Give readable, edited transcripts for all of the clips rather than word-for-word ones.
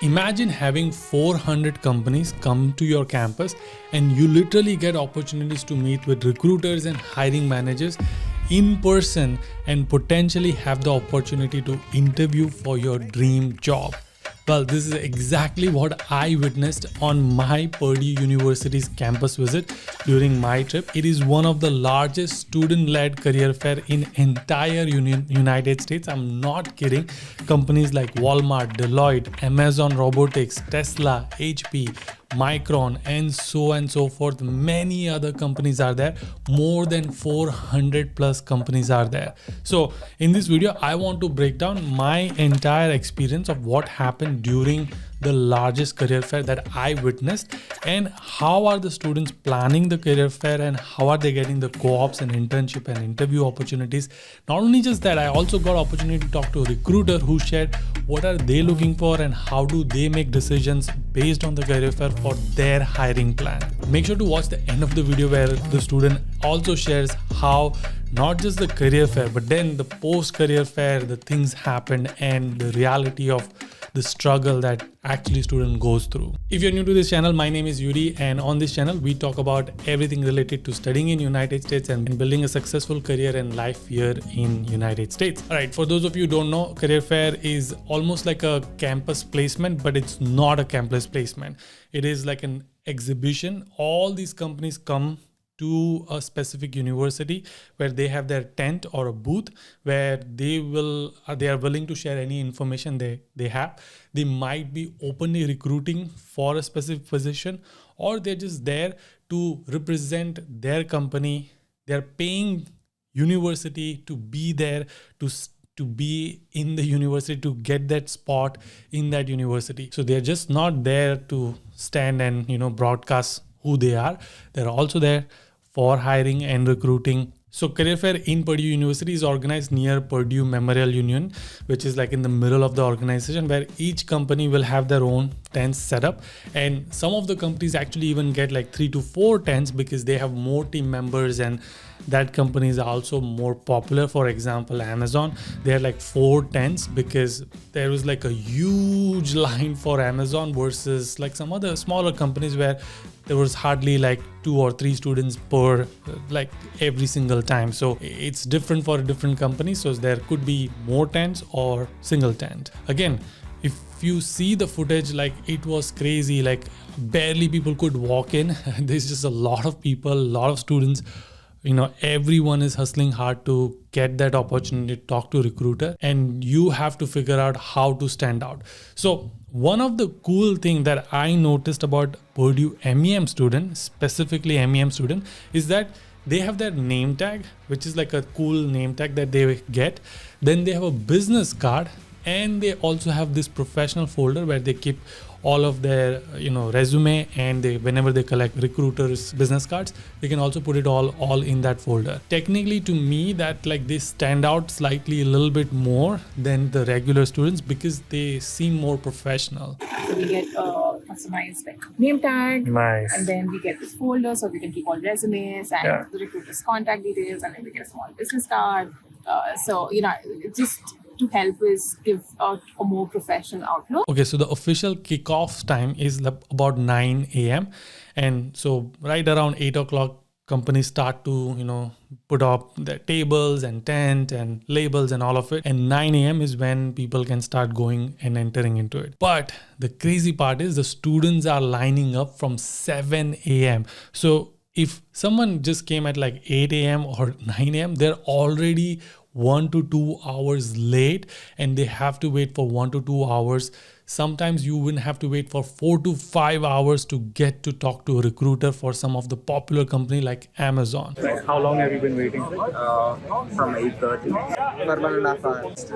Imagine having 400 companies come to your campus and you literally get opportunities to meet with recruiters and hiring managers in person and potentially have the opportunity to interview for your dream job. Well, this is exactly what I witnessed on my Purdue University's campus visit during my trip. It is one of the largest student-led career fair in entire United States. I'm not kidding. Companies like Walmart, Deloitte, Amazon Robotics, Tesla, HP, Micron, and so forth. Many other companies are there. More than 400 plus companies are there. So in this video, I want to break down my entire experience of what happened during the largest career fair that I witnessed, and how are the students planning the career fair and how are they getting the co-ops and internship and interview opportunities. Not only just that, I also got opportunity to talk to a recruiter who shared what are they looking for and how do they make decisions based on the career fair for their hiring plan. Make sure to watch the end of the video where the student also shares how not just the career fair, but then the post-career fair, the things happened and the reality of the struggle that actually student goes through. If you're new to this channel, my name is Yudi, and on this channel, we talk about everything related to studying in United States and building a successful career and life here in United States. All right, for those of you who don't know, career fair is almost like a campus placement, but it's not a campus placement. It is like an exhibition. All these companies come to a specific university where they have their tent or a booth where they are willing to share any information they have. They might be openly recruiting for a specific position, or they're just there to represent their company. They're paying university to be there, to be in the university, to get that spot in that university. So they're just not there to stand and broadcast who they are. They're also there for hiring and recruiting. So career fair in Purdue University is organized near Purdue Memorial Union, which is like in the middle of the organization, where each company will have their own tents set up. And some of the companies actually even get like 3 to 4 tents because they have more team members, and that company is also more popular. For example, Amazon, they had like 4 tents because there was like a huge line for Amazon versus like some other smaller companies where there was hardly like 2 or 3 students per like every single time. So it's different for different companies. So there could be more tents or single tent. Again, if you see the footage, like it was crazy, like barely people could walk in. There's just a lot of people, a lot of students. Everyone is hustling hard to get that opportunity to talk to a recruiter, and you have to figure out how to stand out. So one of the cool things that I noticed about Purdue MEM student, specifically MEM student, is that they have their name tag, which is like a cool name tag that they get. Then they have a business card, and they also have this professional folder where they keep all of their resume, and whenever they collect recruiters business cards, they can also put it all in that folder. Technically, to me, that like they stand out slightly a little bit more than the regular students because they seem more professional. So we get customized like name tag, nice, and then we get this folder so we can keep all resumes and the recruiter's contact details, and then we get a small business card. So just to help us give a more professional outlook. Okay, so the official kickoff time is about 9 a.m. And so right around 8 o'clock, companies start to, put up their tables and tent and labels and all of it. And 9 a.m. is when people can start going and entering into it. But the crazy part is the students are lining up from 7 a.m. So if someone just came at like 8 a.m. or 9 a.m., they're already 1 to 2 hours late, and they have to wait for 1 to 2 hours. Sometimes you will have to wait for 4 to 5 hours to get to talk to a recruiter for some of the popular company like Amazon. Like, how long have you been waiting? From 8:30. For 1.5 hours.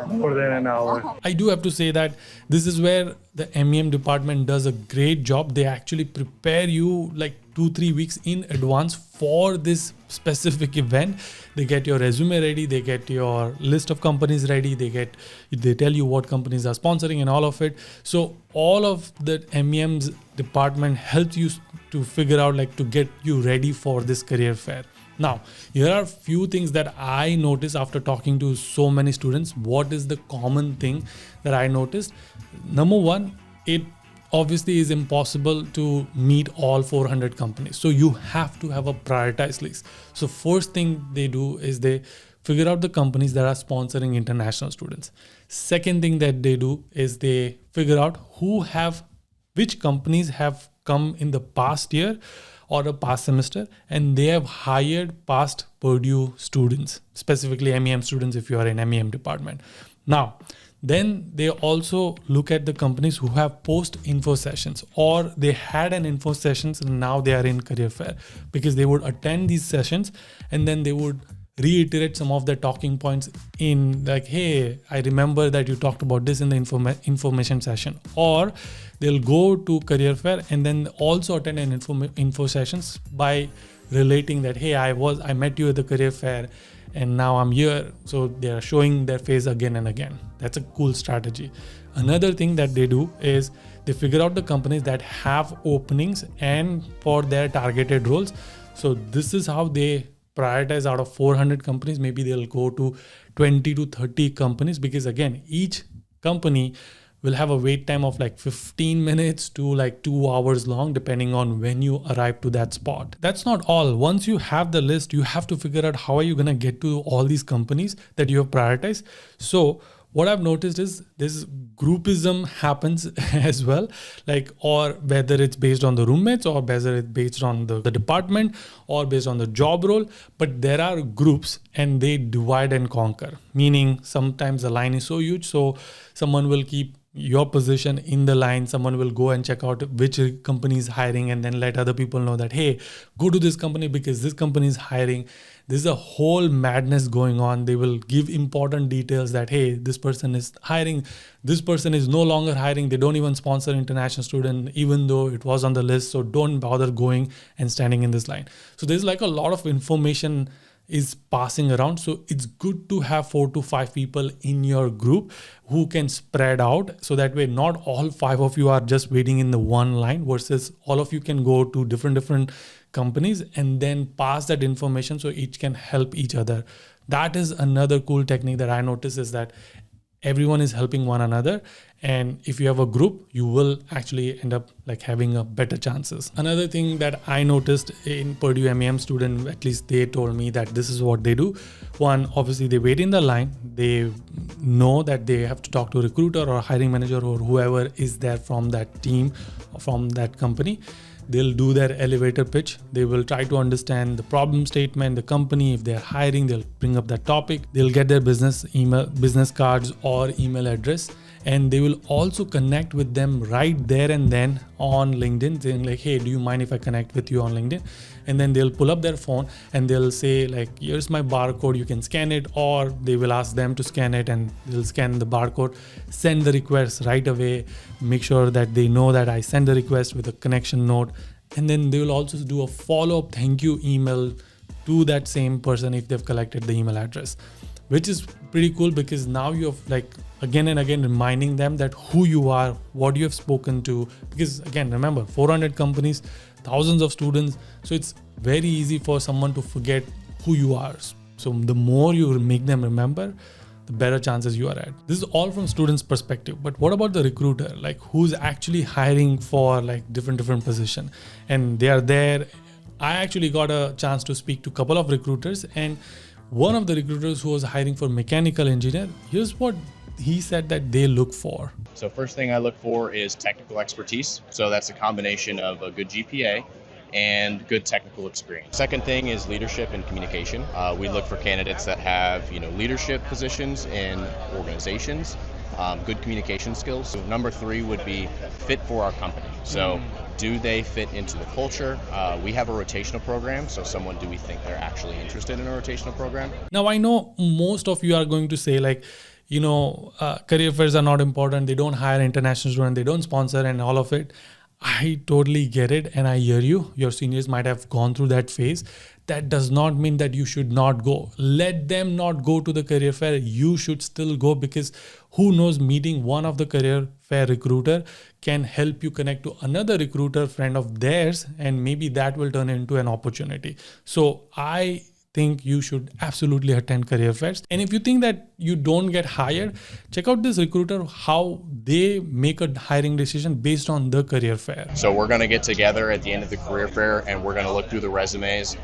More than an hour. I do have to say that this is where the MEM department does a great job. They actually prepare you like 2-3 weeks in advance for this specific event. They get your resume ready, they get your list of companies ready, they tell you what companies are sponsoring and all of it. So all of the MEM's department helps you to figure out like to get you ready for this career fair. Now, here are few things that I noticed after talking to so many students. What is the common thing that I noticed? Number one, it obviously is impossible to meet all 400 companies. So you have to have a prioritized list. So first thing they do is they figure out the companies that are sponsoring international students. Second thing that they do is they figure out which companies have come in the past year or a past semester, and they have hired past Purdue students, specifically MEM students if you are in MEM department. Now, then they also look at the companies who have post-info sessions, or they had an info sessions and now they are in career fair, because they would attend these sessions and then they would reiterate some of the talking points in like, hey, I remember that you talked about this in the information session. Or they'll go to career fair and then also attend an info sessions by relating that, hey, I met you at the career fair and now I'm here. So they're showing their face again and again. That's a cool strategy. Another thing that they do is they figure out the companies that have openings and for their targeted roles. So this is how they prioritize. Out of 400 companies, maybe they'll go to 20 to 30 companies, because again, each company will have a wait time of like 15 minutes to like 2 hours long, depending on when you arrive to that spot. That's not all. Once you have the list, you have to figure out how are you going to get to all these companies that you have prioritized. So what I've noticed is this groupism happens as well, like, or whether it's based on the roommates, or whether it's based on the department, or based on the job role. But there are groups and they divide and conquer, meaning sometimes the line is so huge. So someone will keep your position in the line, someone will go and check out which company is hiring and then let other people know that, hey, go to this company because this company is hiring. There's a whole madness going on. They will give important details that, hey, this person is hiring, this person is no longer hiring. They don't even sponsor international student, even though it was on the list. So don't bother going and standing in this line. So there's like a lot of information is passing around. So it's good to have 4 to 5 people in your group who can spread out. So that way, not all 5 of you are just waiting in the one line, versus all of you can go to different companies and then pass that information so each can help each other. That is another cool technique that I notice, is that everyone is helping one another. And if you have a group, you will actually end up like having a better chances. Another thing that I noticed in Purdue MEM student, at least they told me that this is what they do. One, obviously they wait in the line. They know that they have to talk to a recruiter or a hiring manager or whoever is there from that team or from that company. They'll do their elevator pitch. They will try to understand the problem statement, the company. If they're hiring, they'll bring up that topic. They'll get their business cards or email address. And they will also connect with them right there and then on LinkedIn, saying like, hey, do you mind if I connect with you on LinkedIn? And then they'll pull up their phone and they'll say like, here's my barcode, you can scan it. Or they will ask them to scan it and they'll scan the barcode, send the request right away, make sure that they know that I send the request with a connection note. And then they will also do a follow-up thank you email to that same person if they've collected the email address, which is pretty cool, because now you're like again and again reminding them that who you are, what you have spoken to. Because again, remember, 400 companies, thousands of students. So it's very easy for someone to forget who you are. So the more you make them remember, the better chances you are at. This is all from students' perspective. But what about the recruiter? Like, who's actually hiring for like different position, and they are there. I actually got a chance to speak to a couple of recruiters, and one of the recruiters who was hiring for mechanical engineer, here's what he said that they look for. So first thing I look for is technical expertise. So that's a combination of a good GPA and good technical experience. Second thing is leadership and communication. We look for candidates that have, leadership positions in organizations, good communication skills. So number 3 would be fit for our company. So do they fit into the culture? We have a rotational program. So do we think they're actually interested in a rotational program? Now, I know most of you are going to say like, career fairs are not important. They don't hire international students. They don't sponsor and all of it. I totally get it. And I hear you. Your seniors might have gone through that phase. That does not mean that you should not go. Let them not go to the career fair. You should still go, because who knows, meeting one of the career fair recruiter can help you connect to another recruiter friend of theirs, and maybe that will turn into an opportunity. So I think you should absolutely attend career fairs. And if you think that you don't get hired, check out this recruiter, how they make a hiring decision based on the career fair. So we're going to get together at the end of the career fair and we're going to look through the resumes,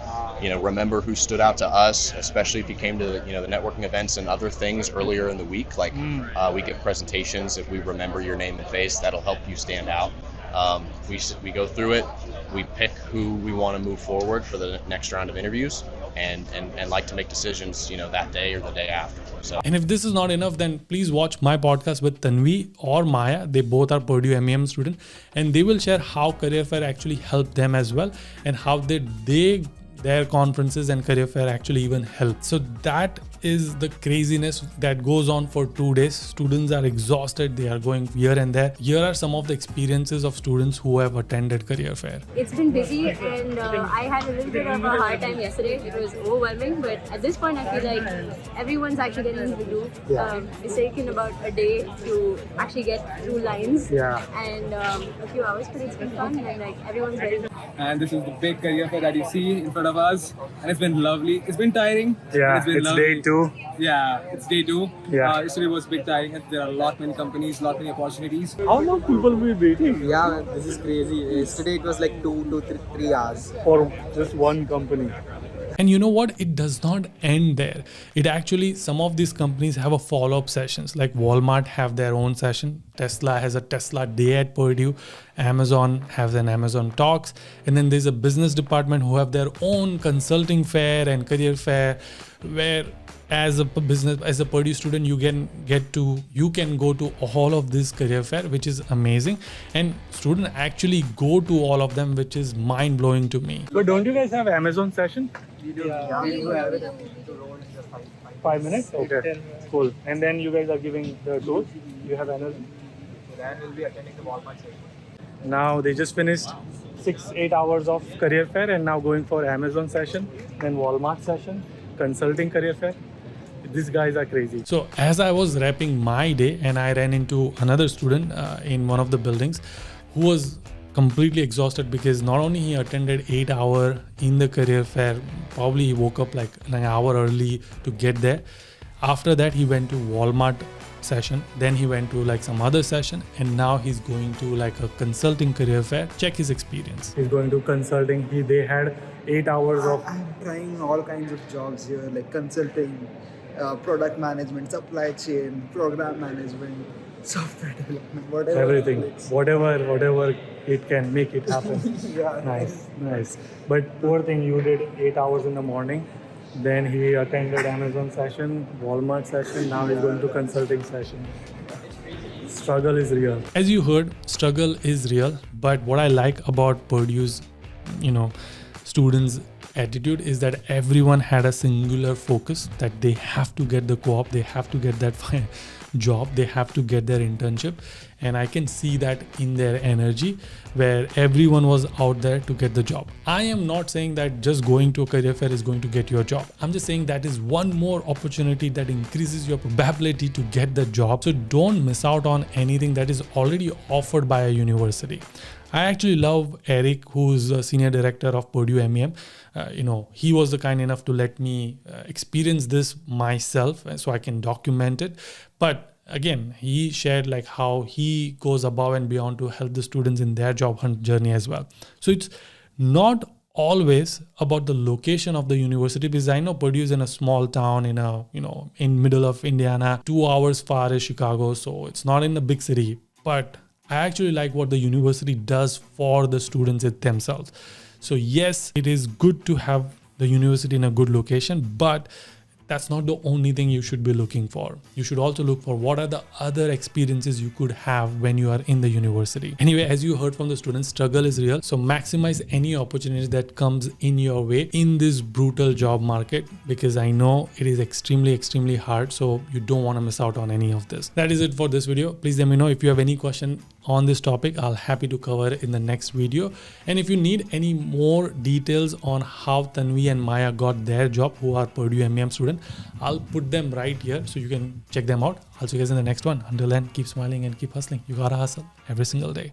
remember who stood out to us, especially if you came to the networking events and other things earlier in the week. Like we get presentations. If we remember your name and face, that'll help you stand out. We go through it. We pick who we want to move forward for the next round of interviews, and like to make decisions, that day or the day after. So. And if this is not enough, then please watch my podcast with Tanvi or Maya. They both are Purdue MEM students, and they will share how career fair actually helped them as well, and how their conferences and career fair actually even help. So that is the craziness that goes on for 2 days. Students are exhausted. They are going here and there. Here are some of the experiences of students who have attended career fair. It's been busy, and I had a little bit of a hard time yesterday. It was overwhelming, but at this point I feel like everyone's actually getting into the groove. It's taken about a day to actually get through lines and a few hours, but it's been fun, and like everyone's ready. And this is the big career fair that you see in front of us, and it's been lovely. It's been tiring. Yeah, it's been it's lovely. day 2. Yeah, it's day 2. Yeah. Yesterday was big tiring, and there are many companies, many opportunities. How long people will be waiting Yeah, man, this is crazy. Yesterday it was like 2 to 3 hours. for just one company? And you know what? It does not end there. It actually, some of these companies have a follow-up sessions. Like Walmart have their own session. Tesla has a Tesla Day at Purdue. Amazon has an Amazon Talks. And then there's a business department who have their own consulting fair and career fair, where as a Purdue student, you can go to all of this career fair, which is amazing. And students actually go to all of them, which is mind-blowing to me. But don't you guys have Amazon session? We do have it. 5 minutes? Okay, cool. And then you guys are giving the tours? You have Amazon? Then we'll be attending the Walmart session. Now they just finished 6-8 hours of career fair and now going for Amazon session, then Walmart session, consulting career fair. These guys are crazy. So as I was wrapping my day, and I ran into another student in one of the buildings who was completely exhausted, because not only he attended 8 hours in the career fair, probably he woke up like an hour early to get there. After that, he went to Walmart session, then he went to like some other session, and now he's going to like a consulting career fair. Check his experience. He's going to consulting. They had 8 hours of I'm trying all kinds of jobs here, like consulting, product management, supply chain, program management, software development, whatever. everything, whatever it can make it happen. Nice. But poor thing, you did 8 hours in the morning, then he attended Amazon session, Walmart session, now he's going to consulting session. Struggle is real. As you heard, struggle is real. But what I like about Purdue's, students' attitude is that everyone had a singular focus, that they have to get the co-op, they have to get that job, they have to get their internship. And I can see that in their energy, where everyone was out there to get the job. I am not saying that just going to a career fair is going to get you a job. I'm just saying that is one more opportunity that increases your probability to get the job. So don't miss out on anything that is already offered by a university. I actually love Eric, who's a senior director of Purdue MEM. He was the kind enough to let me experience this myself, so I can document it. But again, he shared like how he goes above and beyond to help the students in their job hunt journey as well. So it's not always about the location of the university, because I know Purdue is in a small town in middle of Indiana, 2 hours far is Chicago. So it's not in a big city, but I actually like what the university does for the students themselves. So yes, it is good to have the university in a good location, but that's not the only thing you should be looking for. You should also look for what are the other experiences you could have when you are in the university. Anyway, as you heard from the students, struggle is real. So maximize any opportunity that comes in your way in this brutal job market, because I know it is extremely, extremely hard. So you don't want to miss out on any of this. That is it for this video. Please let me know if you have any question on this topic. I'll happy to cover it in the next video. And if you need any more details on how Tanvi and Maya got their job, who are Purdue MEM students, I'll put them right here so you can check them out. I'll see you guys in the next one. Until then, keep smiling and keep hustling. You gotta hustle every single day.